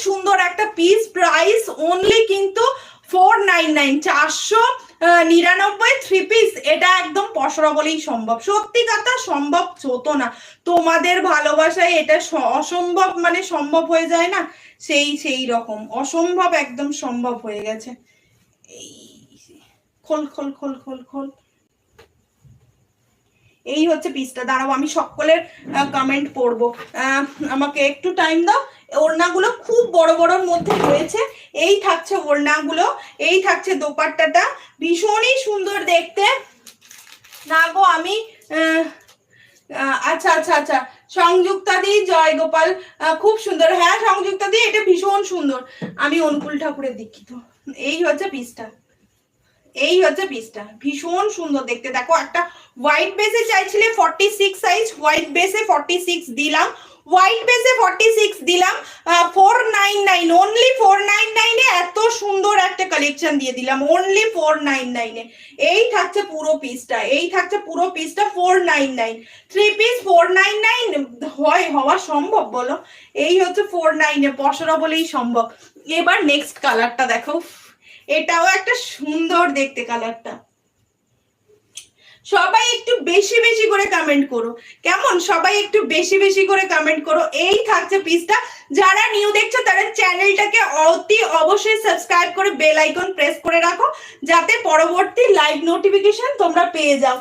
সুন্দর একটা piece, price only কিন্তু 499, 499 থ্রি পিস। এটা একদম পসরা বলেই সম্ভব, সত্যি কথা সম্ভব হতো না, তোমাদের ভালোবাসায় এটা অসম্ভব মানে সম্ভব হয়ে যায় না, সেই রকম অসম্ভব একদম সম্ভব হয়ে গেছে। এই খোল খোল খোল খোল খোল, এই হচ্ছে পিসটা। দাঁড়াও আমি সকলের কমেন্ট পড়বো, আমাকে একটু টাইম দাও। ওড়নাগুলো খুব বড় বড়র মধ্যে রয়েছে। এই থাকছে ওড়নাগুলো, এই থাকছে দোপাট্টাটা, ভীষণই সুন্দর দেখতে। না গো আমি আচ্ছা আচ্ছা আচ্ছা, সংযুক্তা দি জয় গোপাল, খুব সুন্দর। হ্যাঁ সংযুক্তা দি, এটা ভীষণ সুন্দর। আমি অনুকূল ঠাকুরের দীক্ষিত। এই হচ্ছে পিসটা, এই হচ্ছে পিসটা, ভীষণ সুন্দর দেখতে। দেখো একটা হোয়াইট বেসে চাইছিলে 46 সাইজ, হোয়াইট বেসে 46 দিলাম, হোয়াইট বেসে 46 দিলাম, 499, অনলি 499 এ এত সুন্দর একটা কালেকশন দিয়ে দিলাম, অনলি 499 এ। এই থাকছে পুরো পিসটা, এই থাকছে পুরো পিসটা 499, থ্রি পিস 499 হওয়া সম্ভব বলো? এই হচ্ছে 49 এ, পসরা বলেই সম্ভব। এবার নেক্সট কালারটা দেখো, এটাও একটা সুন্দর দেখতে কালারটা। সবাই একটু বেশি বেশি করে কমেন্ট করো, কেমন? সবাই একটু বেশি বেশি করে কমেন্ট করো। এই থাকছে পিসটা। যারা নিউ দেখছো তারা চ্যানেলটাকে অতি অবশ্যই সাবস্ক্রাইব করে বেল আইকন প্রেস করে রাখো, যাতে পরবর্তী লাইভ নোটিফিকেশন তোমরা পেয়ে যাও।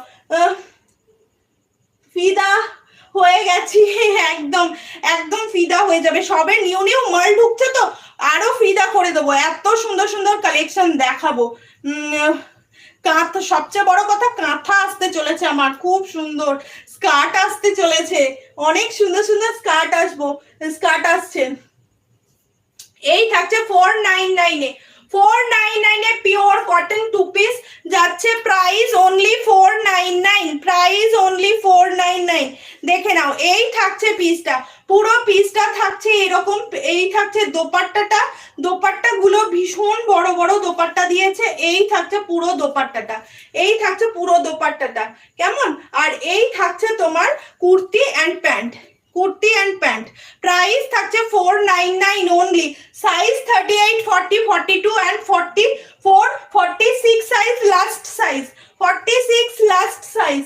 ফিদা হয়ে গেছি, একদম একদম ফিদা হয়ে যাবে। সবে নিউ নিউ মাল ঢুকছে তো আরো ফিদা করে দেবো, এত সুন্দর সুন্দর কালেকশন দেখাবো। কাঁথা, সবচেয়ে বড় কথা কাঁথা আসতে চলেছে আমার, খুব সুন্দর স্কার্ট আসতে চলেছে, অনেক সুন্দর সুন্দর স্কার্ট আসছে। এই থাকছে 499 এ, 499 a pure cotton two piece যাচ্ছে, প্রাইস অনলি 499, প্রাইস অনলি 499। দেখে নাও, এই থাকছে পিসটা, পুরো পিসটা থাকছে এরকম। এই থাকছে দোপাট্টাটা, দোপাট্টা গুলো ভীষণ বড় বড় দোপাট্টা দিয়েছে। এই থাকছে পুরো দোপাট্টাটা, এই থাকছে পুরো দোপাট্টাটা, কেমন? আর এই থাকছে তোমার kurti and pant, kurti and pant. Price থাকছে 499 only. Size 38, 40, 42 and 44, 46 size, last size 46 last size.